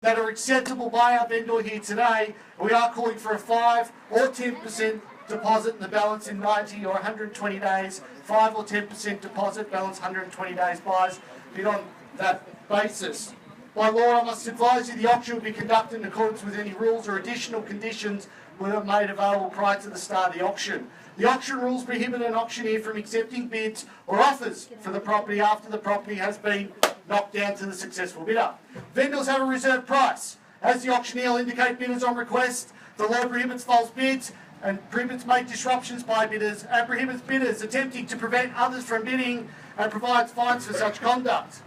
that are acceptable by our vendor here today. We are calling for a 5 or 10% deposit and the balance in 90 or 120 days, 5 or 10% deposit, balance 120 days buys, bid on that basis. By law, I must advise you the auction will be conducted in accordance with any rules or additional conditions were made available prior to the start of the auction. The auction rules prohibit an auctioneer from accepting bids or offers for the property after the property has been knocked down to the successful bidder. Vendors have a reserve price. As the auctioneer will indicate bidders on request, the law prohibits false bids and prohibits make disruptions by bidders and prohibits bidders attempting to prevent others from bidding and provides fines for such conduct.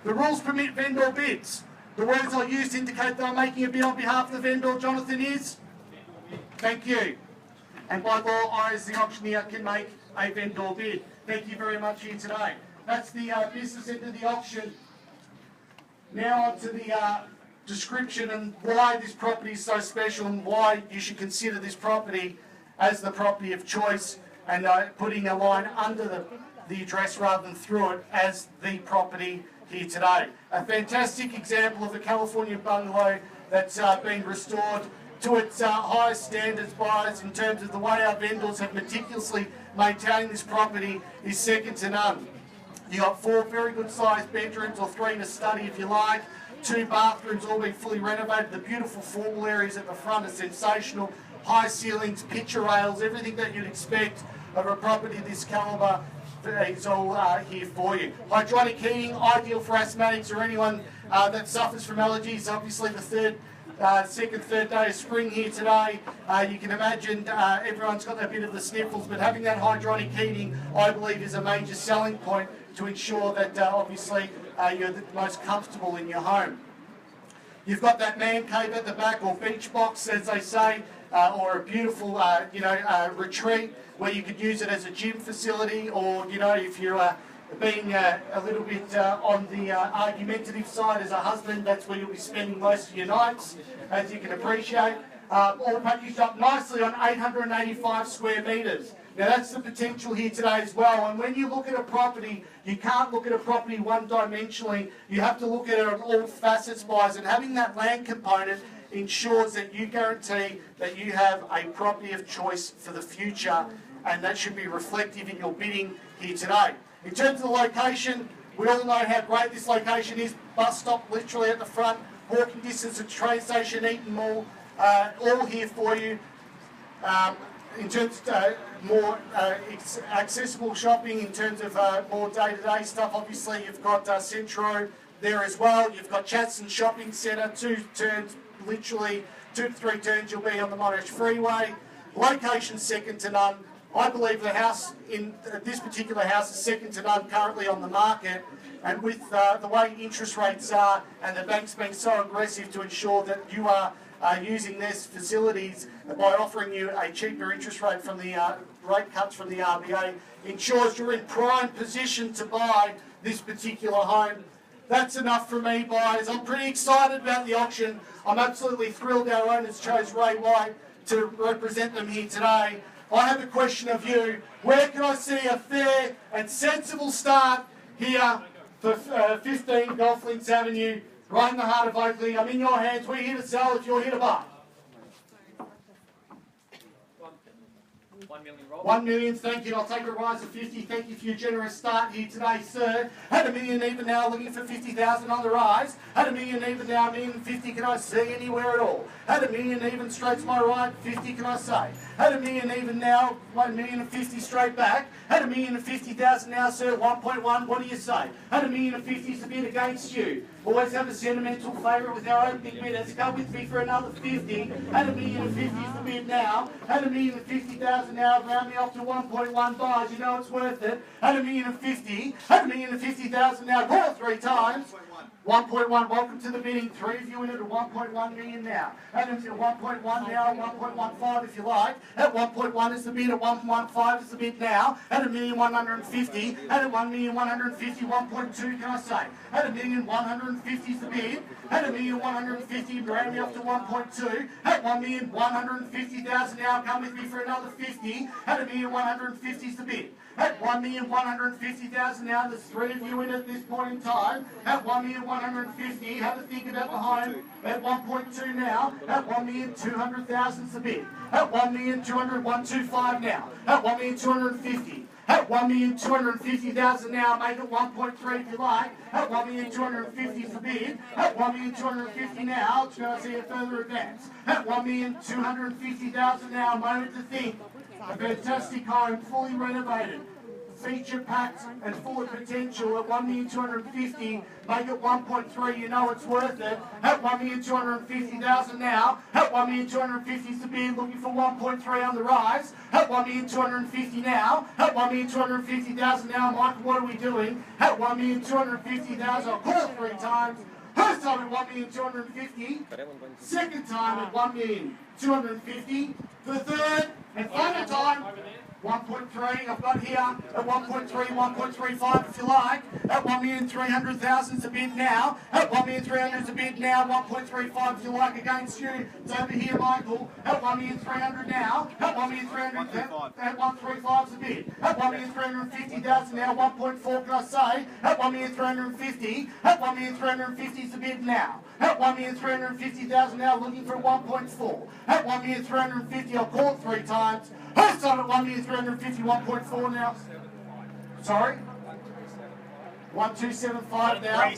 The rules permit vendor bids. The words I use to indicate that I'm making a bid on behalf of the vendor, Jonathan, is? Thank you. And by law, I as the auctioneer can make a vendor bid. Thank you very much here today. That's the business end of the auction. Now on to the description and why this property is so special and why you should consider this property as the property of choice and putting a line under the address rather than through it as the property here today. A fantastic example of a California bungalow that's been restored to its highest standards by us in terms of the way our vendors have meticulously maintained this property is second to none. You've got 4 very good sized bedrooms, or 3 in a study if you like, 2 bathrooms all been fully renovated. The beautiful formal areas at the front are sensational, high ceilings, picture rails, everything that you'd expect of a property of this calibre is all here for you. Hydronic heating, ideal for asthmatics or anyone that suffers from allergies. Obviously the second, third day of spring here today. You can imagine everyone's got a bit of the sniffles, but having that hydronic heating, I believe, is a major selling point to ensure that obviously you're the most comfortable in your home. You've got that man cave at the back, or beach box as they say, or a beautiful retreat where you could use it as a gym facility, or if you're being a little bit on the argumentative side as a husband, that's where you'll be spending most of your nights, as you can appreciate. All packaged up nicely on 885 square metres. Now that's the potential here today as well, and when you look at a property, you can't look at a property one-dimensionally, you have to look at it on all facets wise, and having that land component ensures that you guarantee that you have a property of choice for the future, and that should be reflective in your bidding here today. In terms of the location, we all know how great this location is. Bus stop literally at the front, walking distance to the train station, Eaton Mall, all here for you. In terms of more accessible shopping, in terms of more day-to-day stuff, obviously you've got Centro there as well. You've got Chatston Shopping Centre, 2 turns, literally 2 to 3 turns you'll be on the Monash Freeway. Location second to none. I believe the house in this particular house is second to none currently on the market, and with the way interest rates are and the banks being so aggressive to ensure that you are using their facilities by offering you a cheaper interest rate from the rate cuts from the RBA, ensures you're in prime position to buy this particular home. That's enough for me, buyers. I'm pretty excited about the auction. I'm absolutely thrilled our owners chose Ray White to represent them here today. I have a question of you. Where can I see a fair and sensible start here for 15 Golf Links Avenue, right in the heart of Oakleigh? I'm in your hands. We're here to sell if you're here to buy. 1 million, Rob. 1 million, thank you. I'll take a rise of 50. Thank you for your generous start here today, sir. Had a million even now, looking for 50,000 on the rise. Had a million even now, a million 50. Can I see anywhere at all? Had a million even straight to my right, 50. Can I say? Had a million even now, 1 million and 50 straight back. Had a million and 50,000 now, sir. 1.1. What do you say? Had a million and 50 is a bid against you. Always have a sentimental favourite with our opening bidders. Come with me for another 50. Had a million and 50 is the bid now. Had a million and 50,000 now. Round me off to 1.1 buys. You know it's worth it. Had a million and 50. Had a million and 50,000 now. Call 3 times. 1.1. Welcome to the bidding. 3 of you in it at 1.1 million now. Had a 1.1 now. 1.15 if you like. At 1.1 is the bid. At 1.15 is the bid now. Had a million 150. Had a 1,150. 1.2 can I say? Had a million 150 is the bid. Had a million 150. Round me off to 1.2. Had 1,150,000 now. Come with me for another 50. Had a million 150 is the bid. At 1,150,000 now, there's three of you in at this point in time. At 1,150,000, have a think about the home. At 1.2 now. At 1,200,000's the bid. At 1,200,000, 125 now. At 1,250,000. At 1,250,000 now, make it 1.3 if you like. At 1,250,000 is the bid. At 1,250,000 now, it's going to see a further advance. At 1,250,000 now, moment to think. A fantastic home, fully renovated, feature packed and full of potential. At 1,250,000, make it 1.3, you know it's worth it. At 1,250,000 now. At 1,250,000 is the bid, looking for 1.3 on the rise. At 1,250,000 now. At 1,250,000 now, Michael, what are we doing? At 1,250,000, I'll call it three times. First time at 1,250,000. Second time at 1,250,000. The third and final time, 1.3, I've got here at 1.3, 1.35 if you like. At 1,300,000 is the bid now. At 1,300,000 is the bid now. 1.35 if you like against you. It's over here, Michael. At 1,300,000 now. At 1,300,000. At 135 is the bid. At 1,350,000 now. 1.4 can I say? At 1,350,000. At 1,350,000 is the bid now. At 1,350,000 now, looking for 1.4. At 1,350,000, I'll call it three times. First time at 1,350,000, 1.4 now. Sorry? 1,275 now.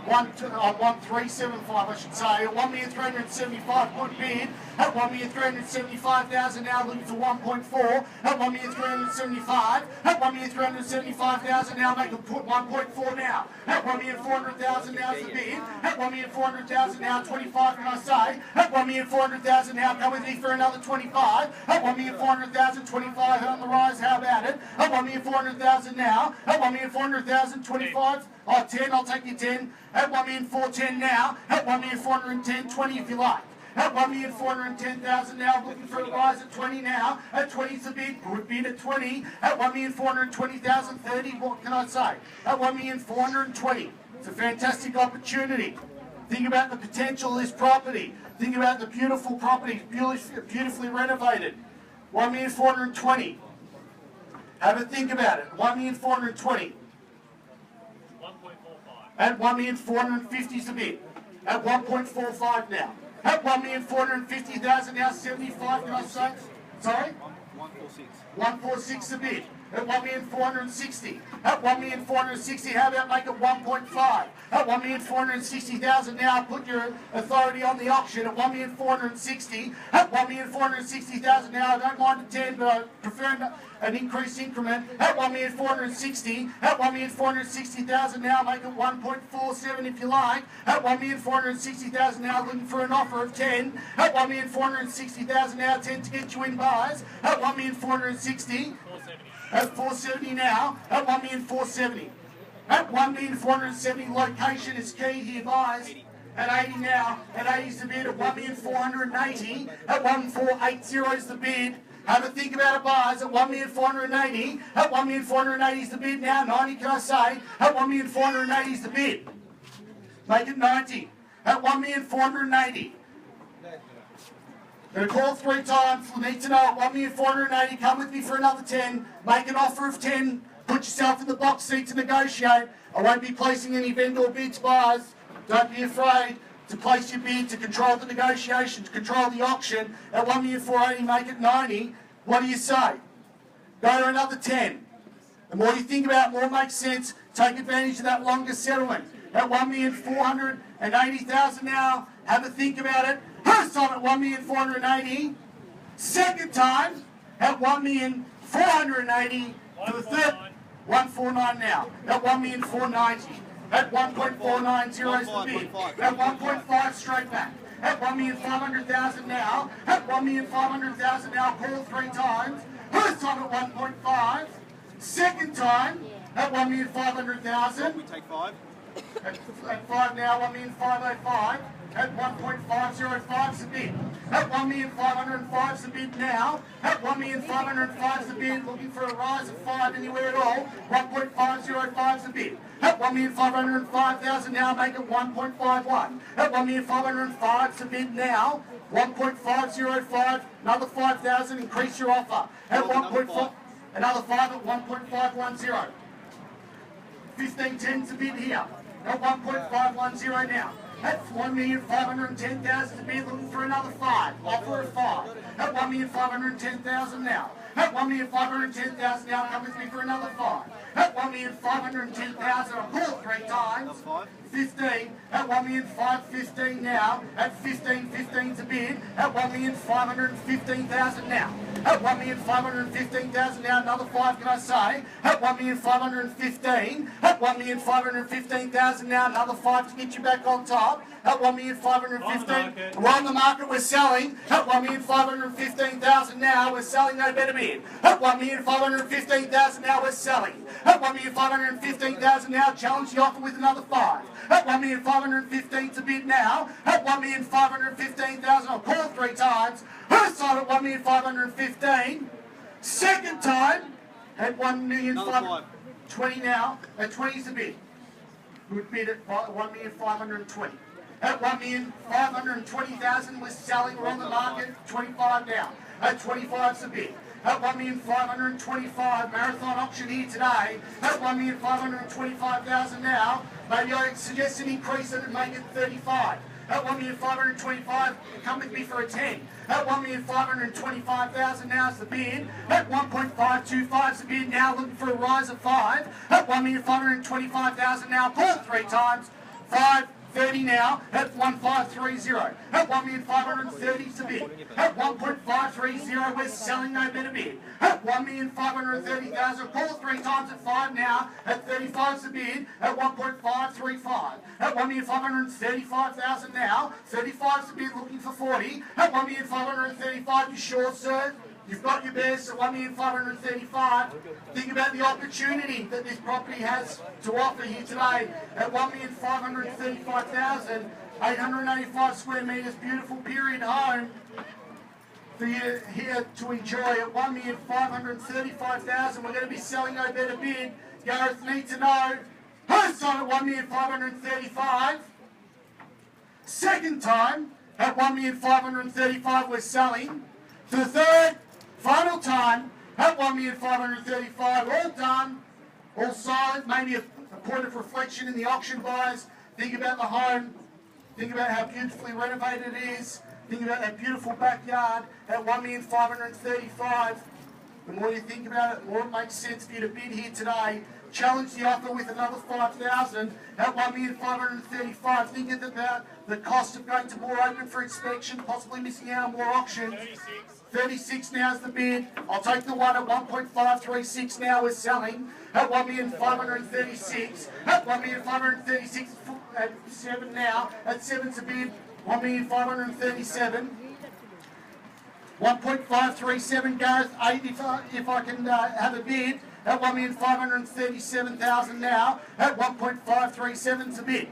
1,375 I should say. At 1,375 good bid. At 1,375,000 now, looking for 1.4. At 1,375. At 1,375,000 now, make them put 1.4 now. At 1,400,000 now is the bid. At 1,400,000 now, 25 can I say. At 1,400,000 now, come with me for another 25. At 1,400,000, 25 on the rise, how about it? At 1,400,000 now. At 1,400,000, 25. Oh, 10, I'll take you 10. At 1,410 now. At 1,410, 20 if you like. At 1,410,000 now, looking for a rise at 20 now. At 20 is the bid, good bid at 20. At 1,420,000, 30, what can I say? At 1,420, it's a fantastic opportunity. Think about the potential of this property. Think about the beautiful property, beautifully renovated. 1,420. Have a think about it. 1,420. 1.45. At 1,450 is the bid. At 1.45 now. At 1,450,000 now, 75 can I say? Sorry? 146. 146 the bid. At 1,460. At 1,460, how about make it 1.5? At 1,460,000 now, put your authority on the auction at 1,460. At 1,460,000 now, I don't mind a 10, but I prefer an increased increment. At 1,460. At 1,460,000 now, make it 1.47 if you like. At 1,460,000 now, looking for an offer of 10. At 1,460,000 now, 10 to get you in buys. At 1,460. 470. At 470 now. At 1,470. At 1,470, location is key here, buys. At 80 now. At 80 is the bid. At 1,480. At 1,480 is the bid. Have a think about it, buys. At 1,480. At 1,480 is the bid now. 90 can I say? At 1,480 is the bid. Make it 90. At 1,480. Going to call three times. We'll need to know at 1,480. Come with me for another 10. Make an offer of 10. Put yourself in the box seat to negotiate. I won't be placing any vendor bids, buys. Don't be afraid to place your bid, to control the negotiation, to control the auction. At 1,480, make it 90. What do you say? Go to another 10. The more you think about it, the more it makes sense. Take advantage of that longer settlement. At 1,480,000 now, have a think about it. First time at 1,480. Second time at 1,480. For the third, 149 now. At 1,490. At 1.490 is the bid. At 1.5 straight back. At 1,500,000 now. At 1,500,000 now. Call three times. First time at 1.5. Second time at 1,500,000. We take 5. At 5 now, 1,505. At 1.505 is the bid. At 1,505 is the bid now. At 1,505 is the bid. Looking for a rise of 5 anywhere at all. 1.505 is the bid. At 1,505,000 now, make it 1.51. At 1,505 is the bid now. 1.505, another 5,000, increase your offer. At 1.5. Another 5 at 1.510. 1510's a bid here. At 1.510 now. At 1,510,000 to bid, looking for another 5. Offer of 5. At 1,510,000 now. At 1,510,000 now, come with me for another 5. At 1,510,000, I'll call 3 times. 15. At 1,515,000 now. At 1515 to bid. At 1,515,000 now. At 1,515,000 now, another 5 can I say? At 1,515,000. At 1,515,000 now, another 5 to get you back on top. At 1,515,000. We're on the market, we're selling. At 1,515,000 now, we're selling, no better bid. At 1,515,000 now, we're selling. At 1,515,000 now, challenge the offer with another 5. At 1,515,000 to bid now. At 1,515,000, I'll call 3 times. First time at 1,515,000. Second time at 1,520,000 now. At 20 is a bid. Good bid at 1,520,000. At 1,520,000 we're selling, we're on the market, 25 now. At 25's a bid. At 1,525,000, marathon auction here today. At 1,525,000 now. Maybe I suggest an increase and make it 35. At 1,525,000, come with me for a 10. At 1,525,000 now is the bid. At 1.525 is the bid now, looking for a rise of 5. At 1,525,000 now, pull 3 times. 530 now at 1,530. At 1,530 is the bid. At 1.530 we're selling, no better bid. At 1,530,000, call 3 times at 5 now. At 35 is the bid. At 1.535. At 1,535,000 now. 35 is the bid, looking for 40. At 1,535, you sure, sir? You've got your best at 1,535,000. Think about the opportunity that this property has to offer here today. At 1,535,000, 885 square metres, beautiful period home for you here to enjoy. At 1,535,000, we're going to be selling no better bid. Gareth need to know. First time at 1,535,000. Second time at 1,535,000 we're selling. For the third, final time at 1,535,000, all done, all silent, maybe a point of reflection in the auction buyers. Think about the home, think about how beautifully renovated it is, think about that beautiful backyard at 1,535,000. The more you think about it, the more it makes sense for you to bid here today. Challenge the offer with another 5,000 at 1,535,000. Thinking about the cost of going to more open for inspection, possibly missing out on more auctions. 36 now is the bid. I'll take the one at 1.536 now we're selling. At 1,536,000. At 1,536,000 at 7 now. At 7's the bid. 1,537,000. 1.537, Gareth, 8 if I can have a bid. At 1,537,000 now. At 1.537's the bid.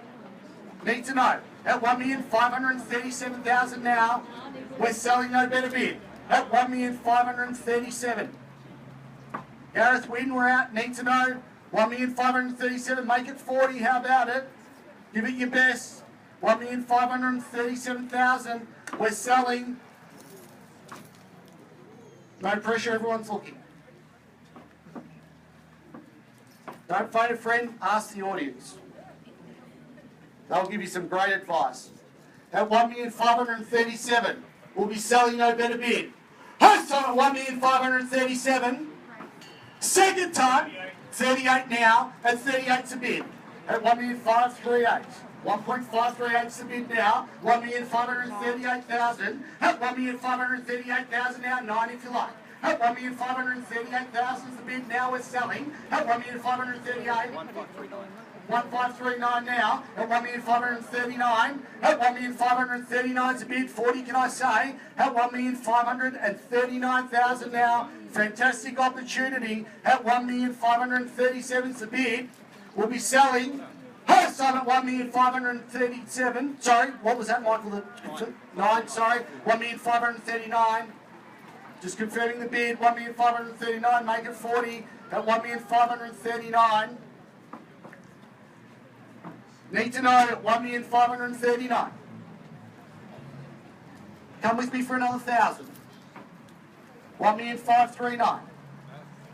Need to know. At 1,537,000 now. We're selling, no better bid. At 1,537,000. Gareth Wynn, we're out. Need to know. 1,537,000. Make it 40. How about it? Give it your best. 1,537,000. We're selling. No pressure. Everyone's looking. Don't phone a friend. Ask the audience. They'll give you some great advice. At 1,537,000. We'll be selling, no better bid. First time at 1,537,000. Second time, 38 now. At 38's a bid. At 1,538,000. 1.538's the bid now. 1,538,000. At 1,538,000 now. 9 if you like. At 1,538,000 is the bid now. We're selling. At 1,538,000. 1,539 now. At 1,539,000. At 1,539,000 is a bid. 40 can I say? At 1,539,000 now. Fantastic opportunity. At 1,537,000 is the bid. We'll be selling. First time at 1,537,000. Sorry, what was that, Michael? 9, sorry. 1,539,000. Just confirming the bid. 1,539,000. Make it 40 at 1,539,000. Need to know at 1,539,000. Come with me for another 1,000. 1,539,000.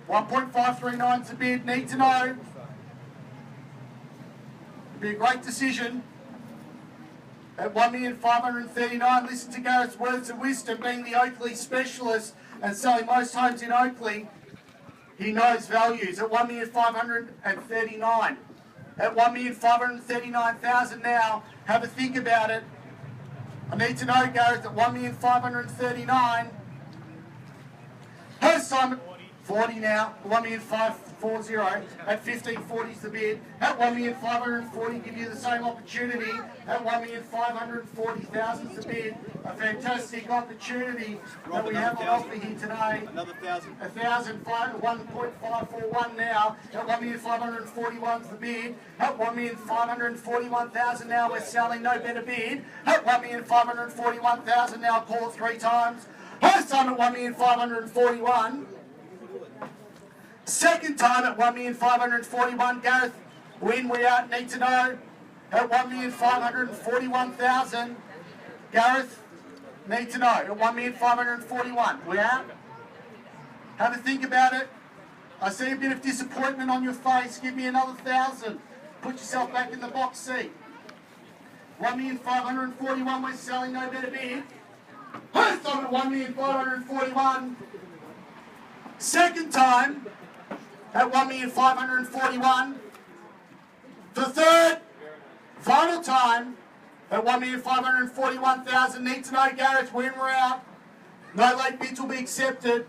1.539 is the bid. Need to know. Be a great decision. At 1,539,000, listen to Gareth's words of wisdom, being the Oakleigh specialist and selling most homes in Oakleigh. He knows values. At 1,539,000. At 1,539,000 now. Have a think about it. I need to know, Gareth, at 1,539,000. First time at 40 now. 1,540,000. At 1,540 is the bid. At 1,540,000, give you the same opportunity. At 1,540,000 is the bid. A fantastic opportunity that we have on offer here today. Another 1,000. 1,541 now. At 1,541 is the bid. At 1,541,000 now, we're selling. No better bid. At 1,541,000 now, call it 3 times. First time at 1,541. Second time at 1,541. Gareth, when we out, need to know. At 1,541,000. Gareth, need to know. At 1,541. We out? Have a think about it. I see a bit of disappointment on your face. Give me another 1,000. Put yourself back in the box seat. 1,541. We're selling. No better bid. First time at 1,541. Second time at 1,541. The third, final time at 1,541,000. Need to know, Gareth, when we're out. No late bids will be accepted.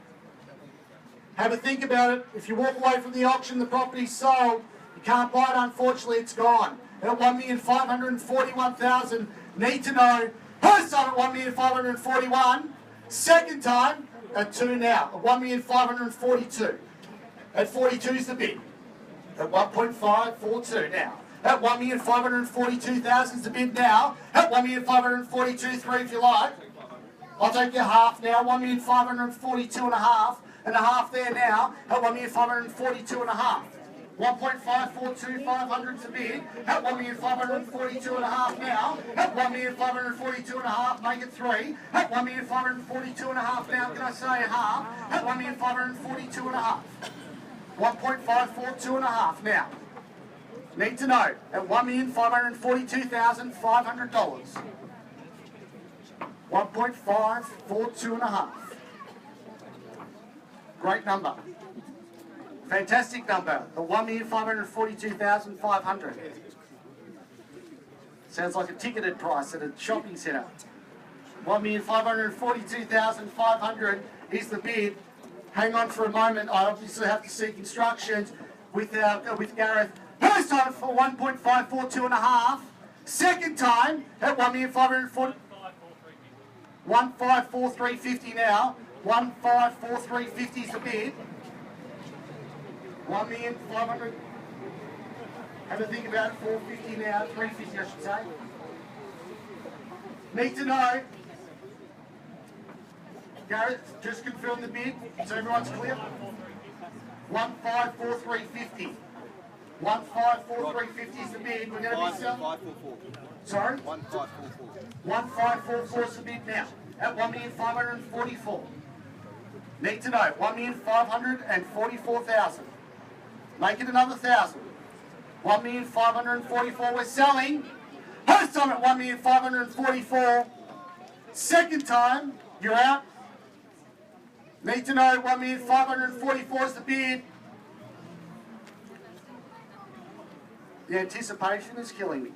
Have a think about it. If you walk away from the auction, the property's sold. You can't buy it, unfortunately, it's gone. At 1,541,000. Need to know. First time at 1,541. Second time at 2 now. At 1,542. At 42 is the bid. At 1.542 now. At 1,542,000 is the bid now. At 1,542,3 if you like. I'll take your half now. 1,542.5 and a half there now. At 1,542.5. 1.542,500 is the bid. At 1,542.5 now. At 1,542.5, make it 3. At 1,542.5 now, can I say a half? At 1,542.5. 1.542.5 now. Need to know. At $1,542,500. 1.542.5. Great number. Fantastic number. The 1,542,500. Sounds like a ticketed price at a shopping centre. 1,542,500 is the bid. Hang on for a moment. I obviously have to seek instructions with Gareth. First time for 1.542.5. Second time at 1,540. 1,543.50 now. 1,543.50 is the bid. 1,500. Have a think about it. 450 now. 350, I should say. Need to know. Gareth, just confirm the bid so everyone's clear. 1,543.50. 1,543.50 is the bid. We're going to be selling. 1,544. Sorry? 1,544. 1,544 is the bid now. At 1,544. Need to know. 1,544,000. Make it another 1,000. 1,544 we're selling. First time at 1,544. Second time, you're out. Need to know. 1,544 is the bid. The anticipation is killing me.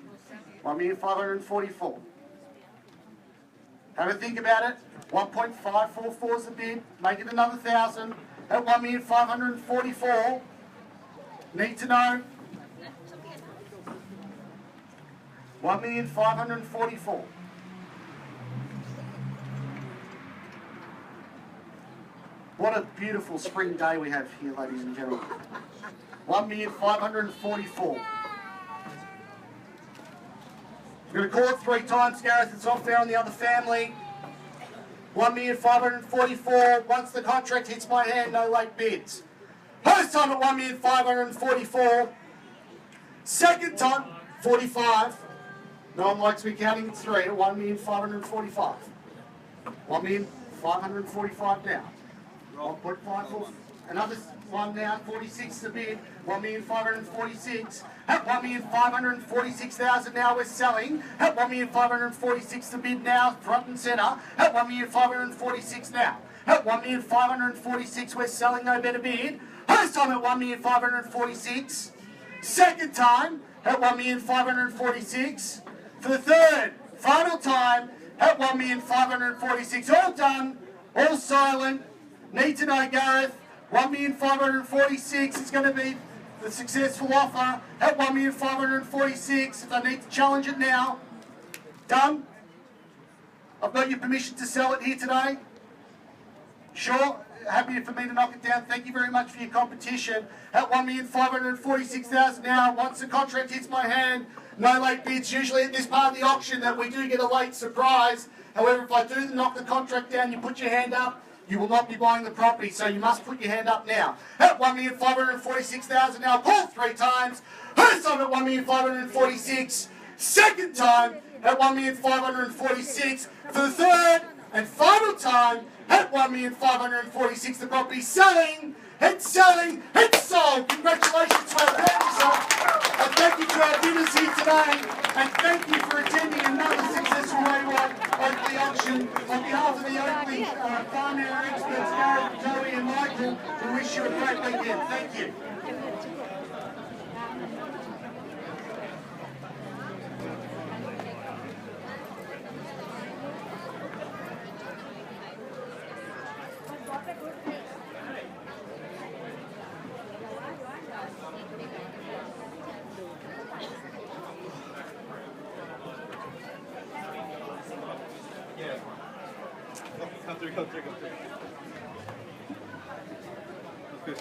1,544. Have a think about it. 1.544 is the bid. Make it another 1,000. At 1,544. Need to know. 1,544. What a beautiful spring day we have here, ladies and gentlemen. 1,544. We're going to call it 3 times, Gareth. It's off there on the other family. 1,544. Once the contract hits my hand, no late bids. First time at 1,544. Second time, 45. No one likes me counting 3 at 1,545. 1,545 now. 1.54. Another one now, 46 the bid, 1,546,000. At 1,546,000 now we're selling. At 1,546,000 the bid now, front and centre. At 1,546,000 now. At 1,546,000 we're selling, no better bid. First time at 1,546,000. Second time at 1,546,000. For the third, final time at 1,546,000. All done, all silent. Need to know, Gareth. 1,546,000 is going to be the successful offer at 1,546,000. If I need to challenge it now, done. I've got your permission to sell it here today. Sure, happy for me to knock it down. Thank you very much for your competition. At 1,546,000 now, once the contract hits my hand, no late bids. Usually at this part of the auction that we do get a late surprise. However, if I do knock the contract down, you put your hand up, you will not be buying the property, so you must put your hand up now. At 1,546,000 now, call 3 times. First time at 1,546,000. Second time at 1,546,000. For the third and final time at 1,546,000. The property selling. It's selling. It's sold. Congratulations to our purchaser. And thank you to our dinners here today. And thank you for attending another successful Oakleigh auction. On behalf of the Oakleigh farm area experts, Gareth, Joey and Michael, we wish you a great weekend. Thank you. Come through. Good.